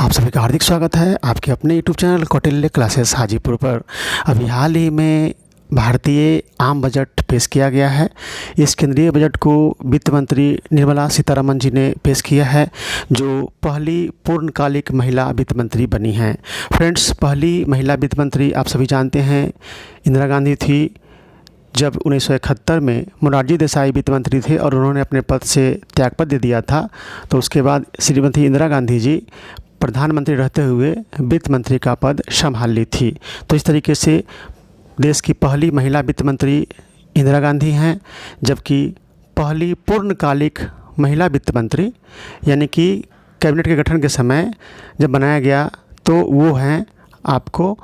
आप सभी का हार्दिक स्वागत है आपके अपने YouTube channel Kautilya classes Hajipur पर। अभी हाल ही में भारतीय आम बजट पेश किया गया है। इस केंद्रीय बजट को वित्त मंत्री निर्मला सीतारमण जी ने पेश किया है, जो पहली पूर्णकालिक महिला वित्त मंत्री बनी हैं। फ्रेंड्स, पहली महिला वित्त मंत्री आप सभी जानते हैं इंदिरा गांधी थी। जब 1971 में मोरारजी देसाई वित्त मंत्री थे और उन्होंने अपने पद से त्यागपत्र दे दिया था, तो उसके बाद श्रीमती इंदिरा गांधी जी प्रधानमंत्री रहते हुए वित्त मंत्री का पद संभाल ली थी। तो इस तरीके से देश की पहली महिला वित्त मंत्री इंदिरा गांधी हैं, जबकि पहली पूर्णकालिक महिला वित्त मंत्री यानी कि कैबिनेट के गठन के समय जब बनाया गया तो वो हैं आपको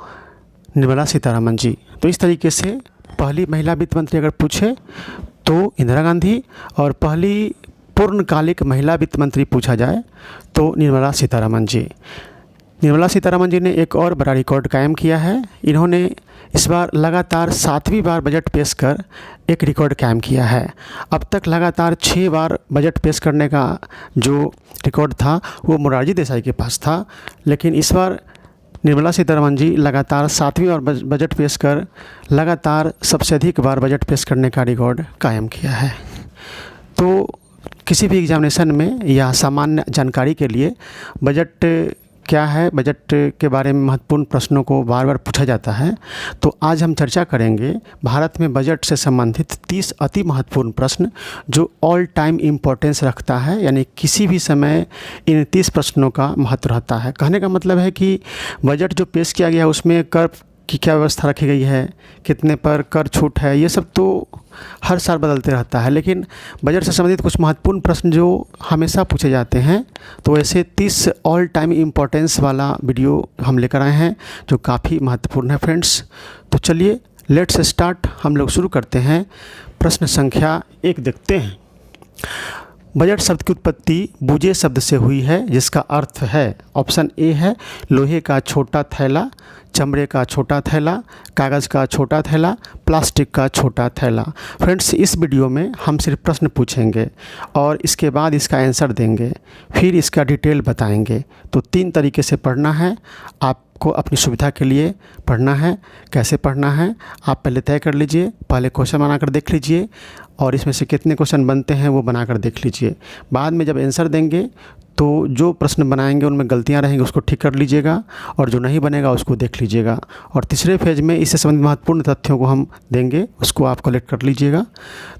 निर्मला सीतारमण जी। तो इस तरीके से पहली महिला वित्त मंत्री अगर पूछे तो इंदिरा गांधी, और पहली पूर्णकालिक महिला वित्त मंत्री पूछा जाए तो निर्मला सीतारमण जी। निर्मला सीतारमण जी ने एक और बड़ा रिकॉर्ड कायम किया है। इन्होंने इस बार लगातार 7वीं बार बजट पेश कर एक रिकॉर्ड कायम किया है। अब तक लगातार 6 बार बजट पेश करने का जो रिकॉर्ड था वो मोरारजी देसाई के पास था, लेकिन इस बार निर्मला सीतारमण जी लगातार 7वीं बार बजट पेश कर लगातार सबसे अधिक बार बजट पेश करने का रिकॉर्ड कायम किया है। तो किसी भी एग्जामिनेशन में या सामान्य जानकारी के लिए बजट क्या है, बजट के बारे में महत्वपूर्ण प्रश्नों को बार बार पूछा जाता है। तो आज हम चर्चा करेंगे भारत में बजट से संबंधित 30 अति महत्वपूर्ण प्रश्न जो ऑल टाइम इम्पोर्टेंस रखता है, यानी किसी भी समय इन 30 प्रश्नों का महत्व रहता है। कहने का मतलब है कि बजट जो पेश किया गया है उसमें कर की क्या व्यवस्था रखी गई है, कितने पर कर छूट है, ये सब तो हर साल बदलते रहता है, लेकिन बजट से संबंधित कुछ महत्वपूर्ण प्रश्न जो हमेशा पूछे जाते हैं, तो ऐसे 30 ऑल टाइम इम्पोर्टेंस वाला वीडियो हम लेकर आए हैं जो काफ़ी महत्वपूर्ण है फ्रेंड्स। तो चलिए लेट्स स्टार्ट, हम लोग शुरू करते हैं। प्रश्न संख्या 1 देखते हैं। बजट शब्द की उत्पत्ति बूझे शब्द से हुई है, जिसका अर्थ है, ऑप्शन ए है लोहे का छोटा थैला, चमड़े का छोटा थैला, कागज़ का छोटा थैला, प्लास्टिक का छोटा थैला। फ्रेंड्स, इस वीडियो में हम सिर्फ प्रश्न पूछेंगे और इसके बाद इसका आंसर देंगे, फिर इसका डिटेल बताएंगे। तो 3 तरीके से पढ़ना है, आपको अपनी सुविधा के लिए पढ़ना है। कैसे पढ़ना है आप पहले तय कर लीजिए, पहले क्वेश्चन बनाकर देख लीजिए और इसमें से कितने क्वेश्चन बनते हैं वो बनाकर देख लीजिए। बाद में जब आंसर देंगे तो जो प्रश्न बनाएंगे उनमें गलतियां रहेंगी उसको ठीक कर लीजिएगा, और जो नहीं बनेगा उसको देख लीजिएगा। और तीसरे फेज में इससे संबंधित महत्वपूर्ण तथ्यों को हम देंगे, उसको आप कलेक्ट कर लीजिएगा।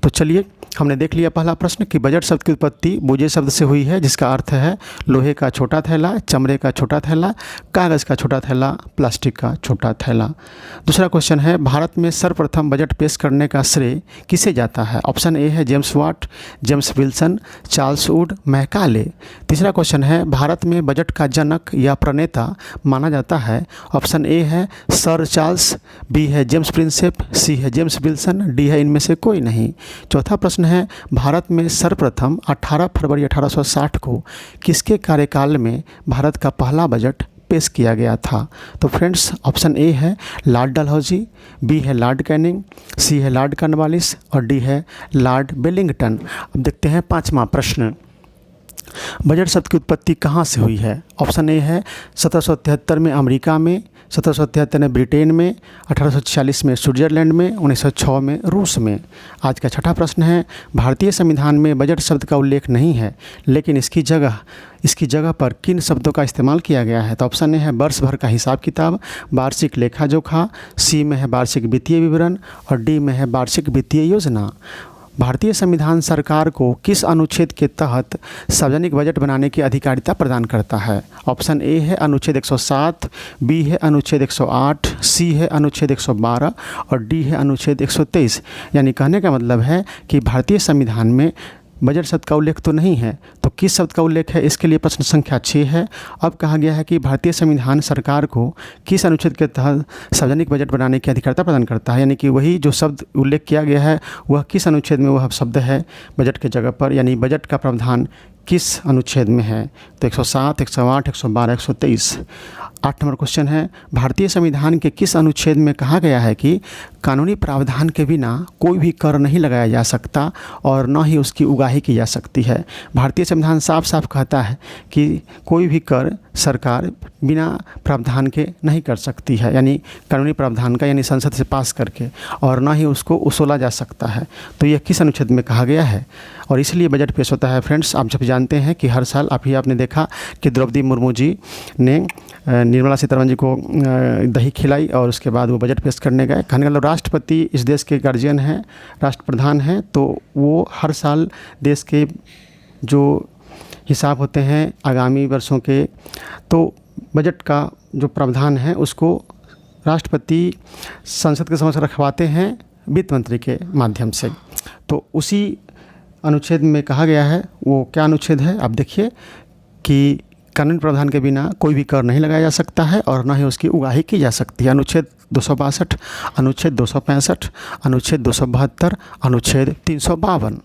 तो चलिए, हमने देख लिया पहला प्रश्न कि बजट शब्द की उत्पत्ति बूझे शब्द से हुई है, जिसका अर्थ है लोहे का छोटा थैला, चमड़े का छोटा थैला, कागज़ का छोटा थैला, प्लास्टिक का छोटा थैला। दूसरा क्वेश्चन है, भारत में सर्वप्रथम बजट पेश करने का श्रेय किसे जाता है? ऑप्शन ए है James Watt, James Wilson, Charles Wood, Macaulay. तीसरा क्वेश्चन है, भारत में बजट का जनक या प्रणेता माना जाता है? ऑप्शन ए है सर चार्ल्स, बी है जेम्स प्रिंसेप, सी है जेम्स विल्सन, डी है इनमें से कोई नहीं। चौथा प्रश्न है, भारत में सर्वप्रथम 18 फरवरी 1860 को किसके कार्यकाल में भारत का पहला बजट पेश किया गया था? तो फ्रेंड्स, ऑप्शन ए है लॉर्ड डलहौजी, बी है लॉर्ड कैनिंग, सी है लॉर्ड कॉर्नवालिस और डी है लॉर्ड वेलिंगटन। अब देखते हैं 5वां प्रश्न, बजट शब्द की उत्पत्ति कहाँ से हुई है? ऑप्शन ए है 1773 में अमेरिका में, 1773 में ब्रिटेन में, 1846 में स्विट्जरलैंड में, 1906 में रूस में। आज का 6ठा प्रश्न है, भारतीय संविधान में बजट शब्द का उल्लेख नहीं है, लेकिन इसकी जगह पर किन शब्दों का इस्तेमाल किया गया है? तो ऑप्शन ए है वर्ष भर का हिसाब किताब, वार्षिक लेखा जोखा, सी में है वार्षिक वित्तीय विवरण और डी में है वार्षिक वित्तीय योजना। भारतीय संविधान सरकार को किस अनुच्छेद के तहत सार्वजनिक बजट बनाने की अधिकारिता प्रदान करता है? ऑप्शन ए है अनुच्छेद 107, बी है अनुच्छेद 108, सी है अनुच्छेद 112 और डी है अनुच्छेद 123। यानी कहने का मतलब है कि भारतीय संविधान में बजट शब्द का उल्लेख तो नहीं है, तो किस शब्द का उल्लेख है? इसके लिए प्रश्न संख्या 6 है। अब कहा गया है कि भारतीय संविधान सरकार को किस अनुच्छेद के तहत सार्वजनिक बजट बनाने की अधिकारिता प्रदान करता है, यानी कि वही जो शब्द उल्लेख किया गया है वह किस अनुच्छेद में वह शब्द है बजट के जगह पर, यानी बजट का प्रावधान किस अनुच्छेद में है? तो 107, 108, 112, 123। 8 नंबर क्वेश्चन है, भारतीय संविधान के किस अनुच्छेद में कहा गया है कि कानूनी प्रावधान के बिना कोई भी कर नहीं लगाया जा सकता और न ही उसकी उगाही की जा सकती है? भारतीय संविधान साफ साफ कहता है कि कोई भी कर सरकार बिना प्रावधान के नहीं कर सकती है, यानी कानूनी प्रावधान का, यानी संसद से पास करके, और ना ही उसको उसूला जा सकता है। तो यह किस अनुच्छेद में कहा गया है और इसलिए बजट पेश होता है। फ्रेंड्स, आप जब जानते हैं कि हर साल आपने देखा कि द्रौपदी मुर्मू जी ने निर्मला सीतारमण जी को दही खिलाई और उसके बाद वो बजट पेश करने गए। कहने का मतलब राष्ट्रपति इस देश के गार्जियन हैं, राष्ट्रप्रधान हैं, तो वो हर साल देश के जो हिसाब होते हैं आगामी वर्षों के, तो बजट का जो प्रावधान है उसको राष्ट्रपति संसद के समक्ष रखवाते हैं वित्त मंत्री के माध्यम से। तो उसी अनुच्छेद में कहा गया है, वो क्या अनुच्छेद है आप देखिए, कि कानूनी प्रावधान के बिना कोई भी कर नहीं लगाया जा सकता है और न ही उसकी उगाही की जा सकती है। अनुच्छेद 262, अनुच्छेद 265, अनुच्छेद 272, अनुच्छेद 352।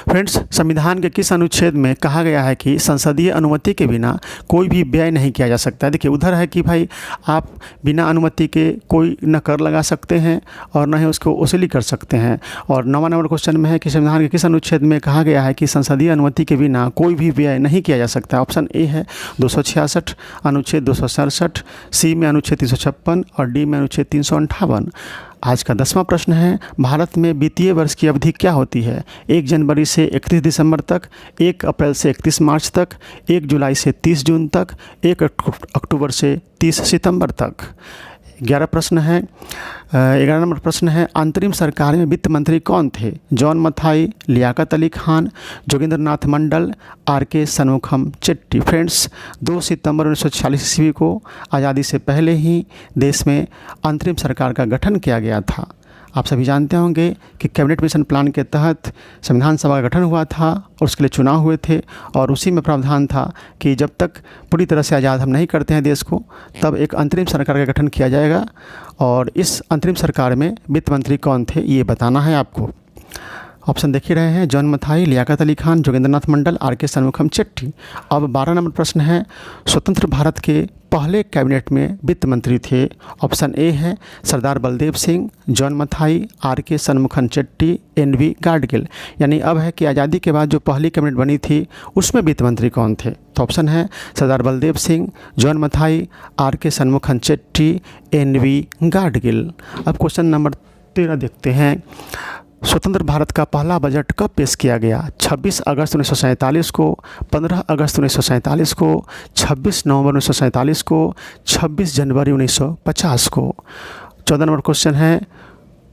फ्रेंड्स, संविधान के किस अनुच्छेद में कहा गया है कि संसदीय अनुमति के बिना कोई भी व्यय नहीं किया जा सकता है? देखिए, उधर है कि भाई आप बिना अनुमति के कोई न कर लगा सकते हैं और न ही उसको वसूली कर सकते हैं। और 9वां नंबर क्वेश्चन में है कि संविधान के किस अनुच्छेद में कहा गया है कि संसदीय अनुमति के बिना कोई भी व्यय नहीं किया जा सकता? ऑप्शन ए है 266, अनुच्छेद 267, सी में अनुच्छेद 356 और डी में अनुच्छेद 358। आज का 10वां प्रश्न है, भारत में वित्तीय वर्ष की अवधि क्या होती है? 1 जनवरी से 31 दिसंबर तक, 1 अप्रैल से 31 मार्च तक, 1 जुलाई से 30 जून तक, 1 अक्टूबर से 30 सितंबर तक। 11 नंबर प्रश्न है, अंतरिम सरकार में वित्त मंत्री कौन थे? जॉन मथाई, लियाकत अली खान, जोगिंद्र नाथ मंडल, आर.के. शनमुखम चेट्टी। फ्रेंड्स, 2 सितंबर 1946 ईस्वी को आज़ादी से पहले ही देश में अंतरिम सरकार का गठन किया गया था। आप सभी जानते होंगे कि कैबिनेट मिशन प्लान के तहत संविधान सभा का गठन हुआ था और उसके लिए चुनाव हुए थे, और उसी में प्रावधान था कि जब तक पूरी तरह से आज़ाद हम नहीं करते हैं देश को, तब एक अंतरिम सरकार का गठन किया जाएगा। और इस अंतरिम सरकार में वित्त मंत्री कौन थे ये बताना है आपको। ऑप्शन देख ही रहे हैं, जॉन मथाई, लियाकत अली खान, जोगिंद्र नाथ मंडल, आर.के. शनमुखम चेट्टी। अब 12 नंबर प्रश्न है, स्वतंत्र भारत के पहले कैबिनेट में वित्त मंत्री थे? ऑप्शन ए है सरदार बलदेव सिंह, जॉन मथाई, आर.के. शनमुखम चेट्टी, एन.वी. गाडगिल। यानी अब है कि आज़ादी के बाद जो पहली कैबिनेट बनी थी उसमें वित्त मंत्री कौन थे? तो ऑप्शन है सरदार बलदेव सिंह, जॉन मथाई, आर.के. शनमुखम चेट्टी, एन.वी. गाडगिल। अब क्वेश्चन नंबर 13 देखते हैं, स्वतंत्र भारत का पहला बजट कब पेश किया गया? 26 अगस्त 1947 को, 15 अगस्त 1947 को, 26 नवंबर 1947 को, 26 जनवरी 1950 को। 14 नंबर क्वेश्चन है,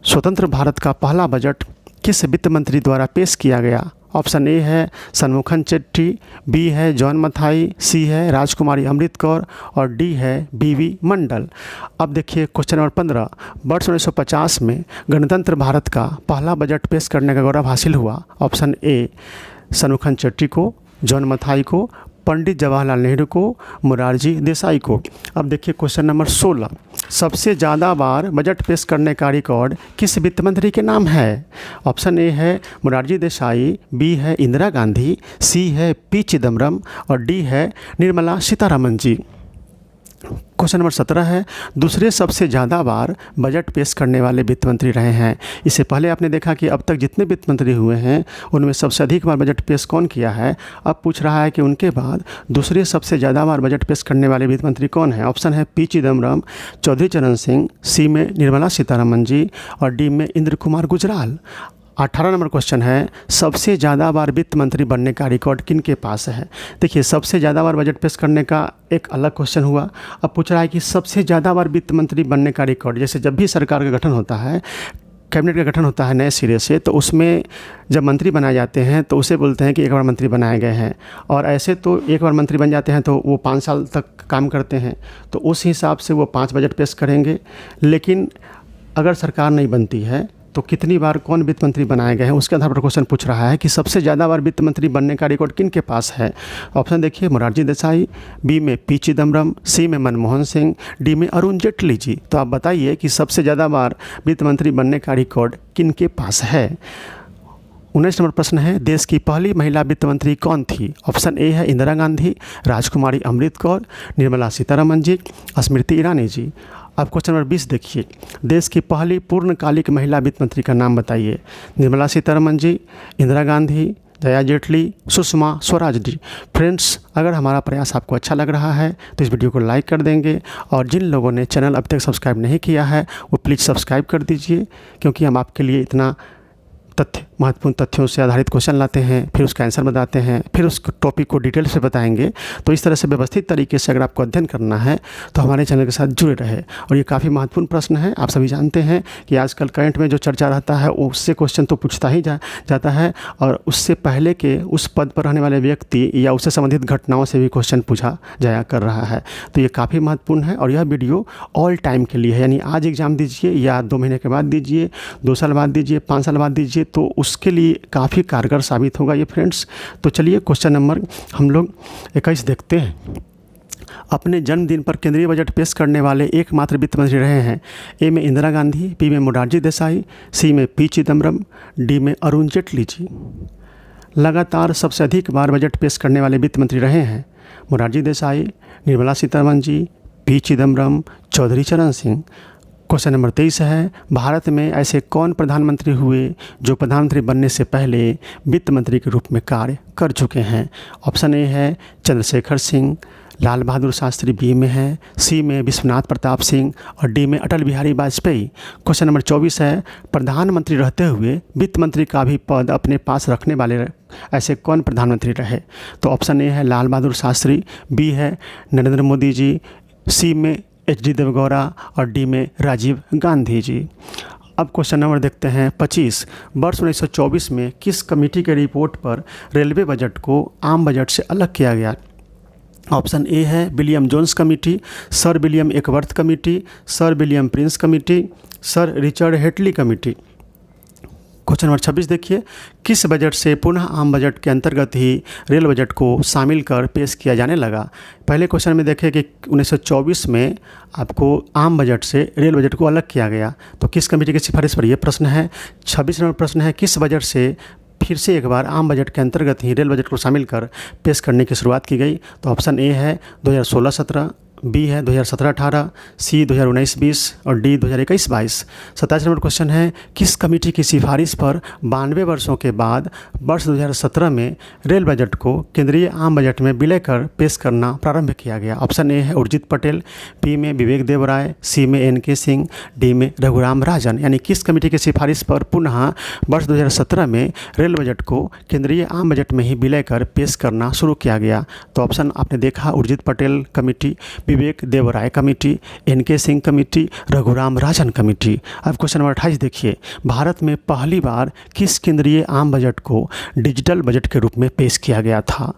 स्वतंत्र भारत का पहला बजट किस वित्त मंत्री द्वारा पेश किया गया? ऑप्शन ए है शनमुखम चेट्टी, बी है जॉन मथाई, सी है राजकुमारी अमृत कौर और डी है बी.वी. मंडल। अब देखिए क्वेश्चन नंबर 15, वर्ष 1950 में गणतंत्र भारत का पहला बजट पेश करने का गौरव हासिल हुआ? ऑप्शन ए शनमुखम चेट्टी को, जॉन मथाई को, पंडित जवाहरलाल नेहरू को, मोरारजी देसाई को। अब देखिए क्वेश्चन नंबर 16, सबसे ज़्यादा बार बजट पेश करने का रिकॉर्ड किस वित्त मंत्री के नाम है? ऑप्शन ए है मोरारजी देसाई, बी है इंदिरा गांधी, सी है पी चिदम्बरम और डी है निर्मला सीतारमण जी। क्वेश्चन नंबर 17 है, दूसरे सबसे ज़्यादा बार बजट पेश करने वाले वित्त मंत्री रहे हैं? इससे पहले आपने देखा कि अब तक जितने वित्त मंत्री हुए हैं उनमें सबसे अधिक बार बजट पेश कौन किया है। अब पूछ रहा है कि उनके बाद दूसरे सबसे ज़्यादा बार बजट पेश करने वाले वित्त मंत्री कौन है? ऑप्शन है पी चिदम्बरम, चौधरी चरण सिंह, सी में निर्मला सीतारमण जी और डी में इंद्र कुमार गुजराल। 18 नंबर क्वेश्चन है, सबसे ज़्यादा बार वित्त मंत्री बनने का रिकॉर्ड किन के पास है? देखिए, सबसे ज़्यादा बार बजट पेश करने का एक अलग क्वेश्चन हुआ। अब पूछ रहा है कि सबसे ज़्यादा बार वित्त मंत्री बनने का रिकॉर्ड, जैसे जब भी सरकार का गठन होता है, कैबिनेट का गठन होता है नए सिरे से, तो उसमें जब मंत्री बनाए जाते हैं तो उसे बोलते हैं कि एक बार मंत्री बनाए गए हैं। और ऐसे तो एक बार मंत्री बन जाते हैं तो वो 5 साल तक काम करते हैं, तो उस हिसाब से वो 5 बजट पेश करेंगे। लेकिन अगर सरकार नहीं बनती है तो कितनी बार कौन वित्त मंत्री बनाए गए हैं उसके आधार पर क्वेश्चन पूछ रहा है कि सबसे ज़्यादा बार वित्त मंत्री बनने का रिकॉर्ड किन के पास है। ऑप्शन देखिए, मोरारजी देसाई, बी में पी चिदम्बरम, सी में मनमोहन सिंह, डी में अरुण जेटली जी। तो आप बताइए कि सबसे ज़्यादा बार वित्त मंत्री बनने का रिकॉर्ड किन के पास है। 19 नंबर प्रश्न है, देश की पहली महिला वित्त मंत्री कौन थी? ऑप्शन ए है इंदिरा गांधी, राजकुमारी अमृत कौर, निर्मला सीतारमण जी, स्मृति ईरानी जी। अब क्वेश्चन नंबर 20 देखिए, देश की पहली पूर्णकालिक महिला वित्त मंत्री का नाम बताइए। निर्मला सीतारमण जी, इंदिरा गांधी, जया जेटली, सुषमा स्वराज जी। फ्रेंड्स, अगर हमारा प्रयास आपको अच्छा लग रहा है तो इस वीडियो को लाइक कर देंगे, और जिन लोगों ने चैनल अब तक सब्सक्राइब नहीं किया है वो प्लीज़ सब्सक्राइब कर दीजिए, क्योंकि हम आपके लिए इतना महत्वपूर्ण तथ्यों से आधारित क्वेश्चन लाते हैं, फिर उसका आंसर बताते हैं, फिर उस टॉपिक को डिटेल से बताएंगे। तो इस तरह से व्यवस्थित तरीके से अगर आपको अध्ययन करना है तो हमारे चैनल के साथ जुड़े रहे। और ये काफ़ी महत्वपूर्ण प्रश्न है। आप सभी जानते हैं कि आजकल करंट में जो चर्चा रहता है उससे क्वेश्चन तो पूछता ही जाता है, और उससे पहले के उस पद पर रहने वाले व्यक्ति या उससे संबंधित घटनाओं से भी क्वेश्चन पूछा जाया कर रहा है। तो ये काफ़ी महत्वपूर्ण है, और यह वीडियो ऑल टाइम के लिए है, यानी आज एग्ज़ाम दीजिए या 2 महीने के बाद दीजिए, 2 साल बाद दीजिए, 5 साल बाद दीजिए, तो उसके लिए काफ़ी कारगर साबित होगा ये फ्रेंड्स। तो चलिए क्वेश्चन नंबर हम लोग 21 देखते हैं। अपने जन्मदिन पर केंद्रीय बजट पेश करने वाले एकमात्र वित्त मंत्री रहे हैं। ए में इंदिरा गांधी, बी में मोरारजी देसाई, सी में पी चिदम्बरम, डी में अरुण जेटली जी। लगातार सबसे अधिक बार बजट पेश करने वाले वित्त मंत्री रहे हैं मोरारजी देसाई, निर्मला सीतारमण जी, पी चिदम्बरम, चौधरी चरण सिंह। क्वेश्चन नंबर 23 है, भारत में ऐसे कौन प्रधानमंत्री हुए जो प्रधानमंत्री बनने से पहले वित्त मंत्री के रूप में कार्य कर चुके हैं। ऑप्शन ए है चंद्रशेखर सिंह, लाल बहादुर शास्त्री बी में है, सी में विश्वनाथ प्रताप सिंह, और डी में अटल बिहारी वाजपेयी। क्वेश्चन नंबर 24 है, प्रधानमंत्री रहते हुए वित्त मंत्री का भी पद अपने पास रखने वाले ऐसे कौन प्रधानमंत्री रहे। तो ऑप्शन ए है लाल बहादुर शास्त्री, बी है नरेंद्र मोदी जी, सी में HD देवेगौड़ा, और डी में राजीव गांधी जी। अब क्वेश्चन नंबर देखते हैं 25। वर्ष 1924 में किस कमेटी के रिपोर्ट पर रेलवे बजट को आम बजट से अलग किया गया। ऑप्शन ए है William Jones committee, sir William Acworth committee, sir William Prince committee, sir Richard Hetley committee. Question number 26 देखिए, किस बजट से पुनः आम बजट के अंतर्गत ही रेल बजट को शामिल कर पेश किया जाने लगा। पहले क्वेश्चन में देखें कि 1924 में आपको आम बजट से रेल बजट को अलग किया गया, तो किस कमेटी की सिफारिश पर यह प्रश्न है। 26 नंबर प्रश्न है, किस बजट से फिर से एक बार आम बजट के अंतर्गत ही रेल बजट को शामिल कर पेश करने की शुरुआत की गई। तो ऑप्शन ए है 2016-17, बी है 2017-18, सी 2019-20, और डी 2021-22। 27 नंबर क्वेश्चन है, किस कमेटी की सिफारिश पर 92 वर्षों के बाद वर्ष 2017 में रेल बजट को केंद्रीय आम बजट में विलय कर पेश करना प्रारंभ किया गया। ऑप्शन ए है उर्जित पटेल, बी में विवेक देवराय, सी में NK सिंह, डी में रघुराम राजन। यानी किस कमेटी की सिफारिश पर पुनः वर्ष 2017 में रेल बजट को केंद्रीय आम बजट में ही विलय कर पेश करना शुरू किया गया। तो ऑप्शन आपने देखा Urjit Patel committee, Vivek Debroy committee, NK Singh committee, Raghuram Rajan committee. अब क्वेश्चन नंबर 28 देखिए, भारत में पहली बार किस केंद्रीय आम बजट को डिजिटल बजट के रूप में पेश किया गया था।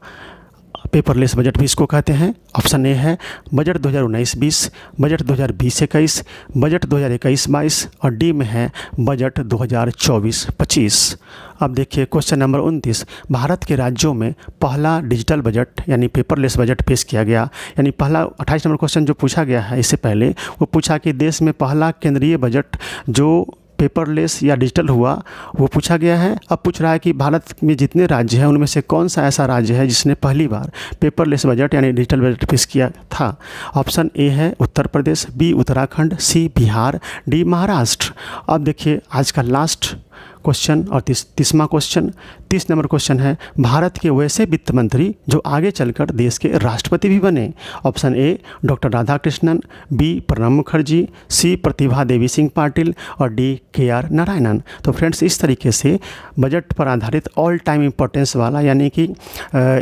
पेपरलेस बजट भी इसको कहते हैं। ऑप्शन ए है बजट 2019-20, बजट 2020-21, बजट 2021-22, और डी में है बजट 2024-25। अब देखिए क्वेश्चन नंबर 29, भारत के राज्यों में पहला डिजिटल बजट यानी पेपरलेस बजट पेश किया गया। यानी पहला 28 नंबर क्वेश्चन जो पूछा गया है इससे पहले वो पूछा कि देश में पहला केंद्रीय बजट जो पेपरलेस या डिजिटल हुआ वो पूछा गया है। अब पूछ रहा है कि भारत में जितने राज्य हैं उनमें से कौन सा ऐसा राज्य है जिसने पहली बार पेपरलेस बजट यानी डिजिटल बजट पेश किया था। ऑप्शन ए है उत्तर प्रदेश, बी उत्तराखंड, सी बिहार, डी महाराष्ट्र। अब देखिए आज का लास्ट क्वेश्चन और 30वां क्वेश्चन, 30 नंबर क्वेश्चन है, भारत के वैसे वित्त मंत्री जो आगे चलकर देश के राष्ट्रपति भी बने। Option A doctor Radhakrishnan, B Pranab Mukherjee, C Pratibha Devi Singh Patil, और डी KR नारायणन। तो फ्रेंड्स इस तरीके से बजट पर आधारित ऑल टाइम इम्पोर्टेंस वाला यानी कि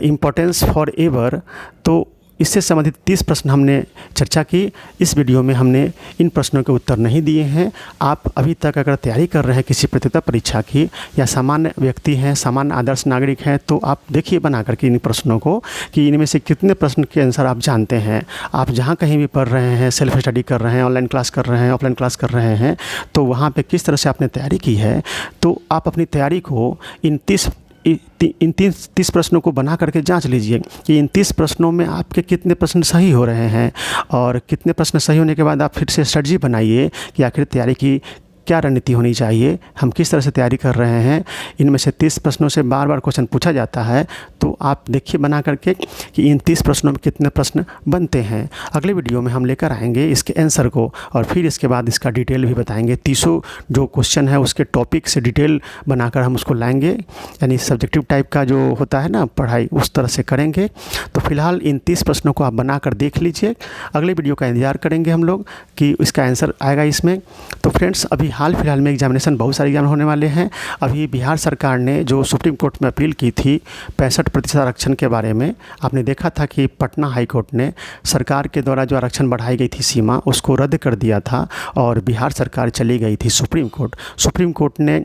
इम्पोर्टेंस फॉर एवर, तो इससे संबंधित 30 प्रश्न हमने चर्चा की। इस वीडियो में हमने इन प्रश्नों के उत्तर नहीं दिए हैं। आप अभी तक अगर तैयारी कर रहे हैं किसी प्रतियोगिता परीक्षा की या सामान्य व्यक्ति हैं, सामान्य आदर्श नागरिक हैं, तो आप देखिए बना करके इन प्रश्नों को कि इनमें से कितने प्रश्न के आंसर आप जानते हैं। आप जहाँ कहीं भी पढ़ रहे हैं, सेल्फ स्टडी कर रहे हैं, ऑनलाइन क्लास कर रहे हैं, ऑफलाइन क्लास कर रहे हैं, तो वहाँ पर किस तरह से आपने तैयारी की है। तो आप अपनी तैयारी को इन 30 प्रश्नों को बना करके जांच लीजिए कि इन 30 प्रश्नों में आपके कितने प्रश्न सही हो रहे हैं, और कितने प्रश्न सही होने के बाद आप फिर से स्ट्रेटजी बनाइए कि आखिर तैयारी की क्या रणनीति होनी चाहिए, हम किस तरह से तैयारी कर रहे हैं। इनमें से 30 प्रश्नों से बार बार क्वेश्चन पूछा जाता है, तो आप देखिए बना करके कि इन 30 प्रश्नों में कितने प्रश्न बनते हैं। अगले वीडियो में हम लेकर आएंगे इसके आंसर को और फिर इसके बाद इसका डिटेल भी बताएंगे। 30 जो क्वेश्चन है उसके टॉपिक से डिटेल बनाकर हम उसको लाएंगे, यानी सब्जेक्टिव टाइप का जो होता है ना पढ़ाई, उस तरह से करेंगे। तो फिलहाल इन 30 प्रश्नों को आप बनाकर देख लीजिए। अगले वीडियो का इंतजार करेंगे हम लोग कि इसका आंसर आएगा इसमें। तो फ्रेंड्स, अभी हाल फिलहाल में एग्जामिनेशन, बहुत सारे एग्जाम होने वाले हैं। अभी बिहार सरकार ने जो सुप्रीम कोर्ट में अपील की थी 65% आरक्षण के बारे में, आपने देखा था कि पटना हाई कोर्ट ने सरकार के द्वारा जो आरक्षण बढ़ाई गई थी सीमा, उसको रद्द कर दिया था और बिहार सरकार चली गई थी सुप्रीम कोर्ट। सुप्रीम कोर्ट ने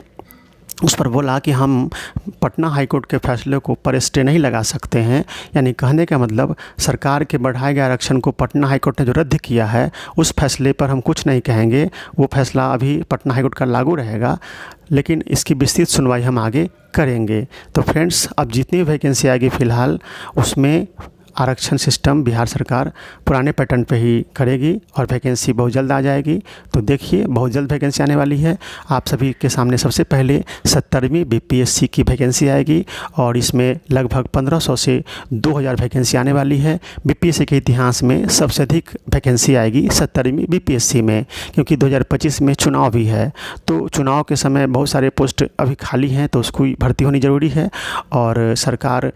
उस पर बोला कि हम पटना हाई कोर्ट के फैसले को पर स्टे नहीं लगा सकते हैं, यानी कहने का मतलब सरकार के बढ़ाए गए आरक्षण को पटना हाई कोर्ट ने जो रद्द किया है उस फैसले पर हम कुछ नहीं कहेंगे। वो फैसला अभी पटना हाई कोर्ट का लागू रहेगा, लेकिन इसकी विस्तृत सुनवाई हम आगे करेंगे। तो फ्रेंड्स, अब जितनी वैकेंसी आएगी फ़िलहाल उसमें आरक्षण सिस्टम बिहार सरकार पुराने पैटर्न पे ही करेगी और वैकेंसी बहुत जल्द आ जाएगी। तो देखिए, बहुत जल्द वैकेंसी आने वाली है। आप सभी के सामने सबसे पहले 70वीं बीपीएससी की वैकेंसी आएगी और इसमें लगभग 1500 से 2000 वैकेंसी आने वाली है। बीपीएससी के इतिहास में सबसे अधिक वैकेंसी आएगी 70वीं बीपीएससी में, क्योंकि 2025 में चुनाव भी है। तो चुनाव के समय बहुत सारे पोस्ट अभी खाली हैं, तो उसको भर्ती होनी ज़रूरी है। और सरकार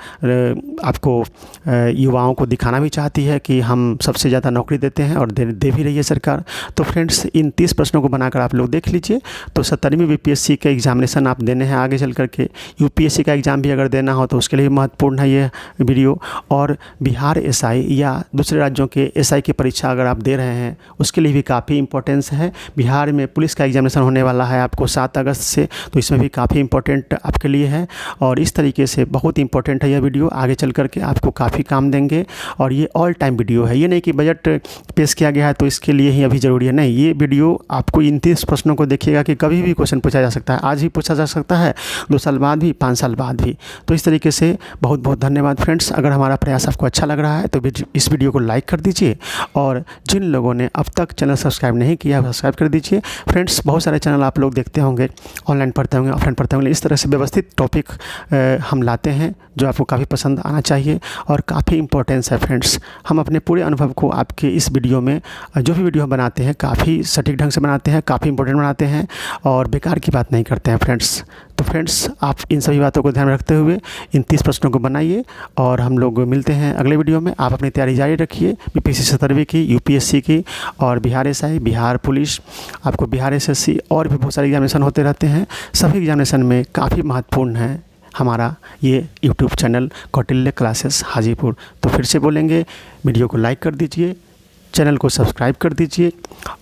आपको युवाओं को दिखाना भी चाहती है कि हम सबसे ज़्यादा नौकरी देते हैं और दे भी रही है सरकार। तो फ्रेंड्स, इन 30 प्रश्नों को बनाकर आप लोग देख लीजिए। तो 70वीं बीपीएससी का एग्जामिनेशन आप देने हैं आगे चल करके। यूपीएससी का एग्ज़ाम भी अगर देना हो तो उसके लिए महत्वपूर्ण है ये वीडियो। और बिहार एसआई या दूसरे राज्यों के एसआई की परीक्षा अगर आप दे रहे हैं उसके लिए भी काफ़ी इंपॉर्टेंस है। बिहार में पुलिस का एग्जामिनेशन होने वाला है आपको 7 अगस्त से, तो इसमें भी काफ़ी इंपॉर्टेंट आपके लिए है। और इस तरीके से बहुत इंपॉर्टेंट है यह वीडियो, आगे चल करके आपको काफ़ी काम देंगे। और ये ऑल टाइम वीडियो है, ये नहीं कि बजट पेश किया गया है तो इसके लिए ही अभी ज़रूरी है, नहीं। ये वीडियो आपको इन 30 प्रश्नों को देखिएगा कि कभी भी क्वेश्चन पूछा जा सकता है, आज भी पूछा जा सकता है, 2 साल बाद भी, 5 साल बाद भी। तो इस तरीके से बहुत बहुत धन्यवाद फ्रेंड्स। अगर हमारा प्रयास आपको अच्छा लग रहा है तो इस वीडियो को लाइक कर दीजिए और जिन लोगों ने अब तक चैनल सब्सक्राइब नहीं किया सब्सक्राइब कर दीजिए। फ्रेंड्स, बहुत सारे चैनल आप लोग देखते होंगे, ऑनलाइन पढ़ते होंगे, ऑफलाइन पढ़ते होंगे। इस तरह से व्यवस्थित टॉपिक हम लाते हैं जो आपको काफ़ी पसंद आना चाहिए और काफ़ी इंपॉर्टेंस है फ्रेंड्स। हम अपने पूरे अनुभव को आपके इस वीडियो में, जो भी वीडियो हम बनाते हैं काफ़ी सटीक ढंग से बनाते हैं, काफ़ी इंपॉर्टेंट बनाते हैं और बेकार की बात नहीं करते हैं फ्रेंड्स। तो फ्रेंड्स, आप इन सभी बातों को ध्यान में रखते हुए इन 30 प्रश्नों को बनाइए और हम लोग मिलते हैं अगले वीडियो में। आप अपनी तैयारी जारी रखिए, बीपीएससी 70वीं की, यूपीएससी की और बिहार एसआई, बिहार पुलिस, आपको बिहार एसएससी और भी बहुत सारे एग्जामिनेशन होते रहते हैं। सभी एग्जामिनेशन में काफ़ी महत्वपूर्ण है हमारा ये YouTube channel Kautilya classes Hajipur. तो फिर से बोलेंगे, वीडियो को लाइक कर दीजिए, चैनल को सब्सक्राइब कर दीजिए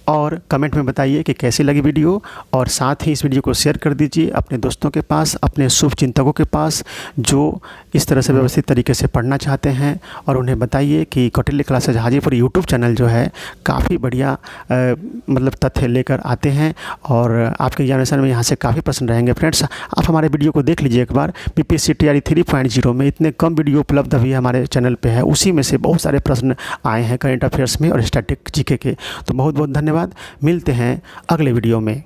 और कमेंट में बताइए कि कैसी लगी वीडियो। और साथ ही इस वीडियो को शेयर कर दीजिए अपने दोस्तों के पास, अपने शुभचिंतकों के पास जो इस तरह से व्यवस्थित तरीके से पढ़ना चाहते हैं। और उन्हें बताइए कि Kautilya classes Hajipur YouTube channel जो है काफ़ी बढ़िया मतलब तथ्य लेकर आते हैं और आपके एग्जामिनेशन में यहाँ से काफ़ी प्रश्न रहेंगे। फ्रेंड्स, आप हमारे वीडियो को देख लीजिए एक बार। बीपीएससी तैयारी 3.0 में इतने कम वीडियो उपलब्ध अभी हमारे चैनल पे है, उसी में से बहुत सारे प्रश्न आए हैं करंट अफेयर्स में और स्टैटिक जीके के। तो बहुत बहुत धन्यवाद, मिलते हैं अगले वीडियो में।